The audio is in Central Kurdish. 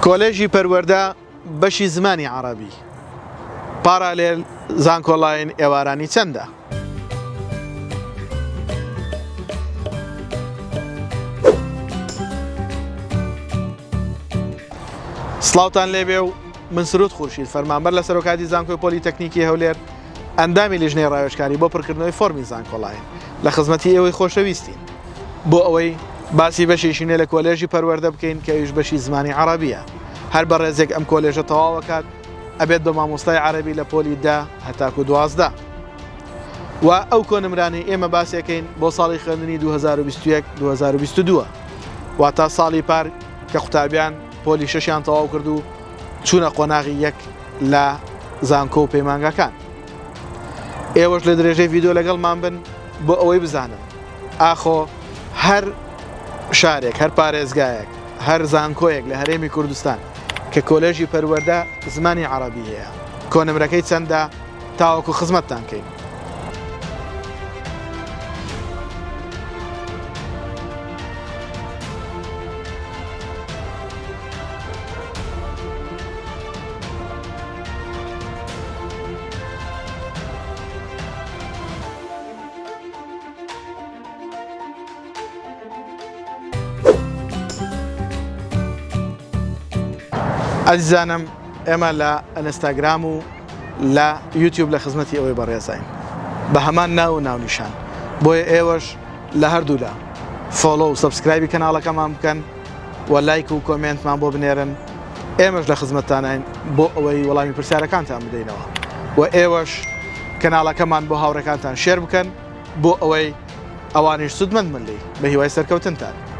کۆلێژی پەروەردە بەشی زمانی عەرەبی پارالێل زانکۆڵاین ئێوارانی چەندە؟ سڵاوتان لێبێ و من سرود خورشید فەرمانبەر لە سەرۆکاتی زانکۆی پۆلیتەکنیکی هەولێر ئەندامی لیژنەی ڕاوێژکاری بۆ پڕکردنەوەی فۆرمی زانکۆڵاین لە خزمەتی ئێوەی خۆشەویستین بۆ ئەوەی باسی بەشێشینێ لە کۆلێژی پەروەردە بکەین کە ئەویش بەشی زمانی عەرەبیە. هەر بە ڕێزێک ئەم کۆلێژە تەواوەکات ئەبێت بە مامۆستای عەرەبی لە پۆلی 10 هەتاکو 12 و ئەو کۆنمرانەی ئێمە باسیەکەین بۆ ساڵی خوێندنی 2021-2022 واتە ساڵی پار کە قوتابیان پۆلی 6یان تەواو کرد و چوونە قۆناغی یەک لە زانکۆ و پەیمانگەکان. ئێوەش لە درێژەی ڤیدۆ لەگەڵمان بن بۆ ئەوەی بزانن ئاخۆ هەر شارێک هەر پارێزگایەک هەر زانکۆیەک لە هەرێمی کوردستان کە کۆلێژی پەروەردە زمانی عەرەبی هەیە کۆنمرەکەی چەندە تاوەکو خزمەتتان کەین. ئەزیزانم ئێمە لە ئەنستاگرام و لە یوتیوب لە خزمەتی ئەوەی بەڕێزین بە هەمان ناو و ناونیشان بۆیە ئێوەش لە هەردوولا فۆلۆ و سەبسکرایبی کەناڵەکەمان بکەن و لایک و کۆمنتمان بۆ بنێرن ئێمەش لە خزمەتتانین بۆ ئەوەی وەڵامی پرسیارەکانتان بدەینەوە و ئێوەش کەناڵەکەمان بۆ هاوڕێکانتان شێر بکەن بۆ ئەوەی ئەوانیش سودمەند من لی بە هیوای سەرکەوتنتان.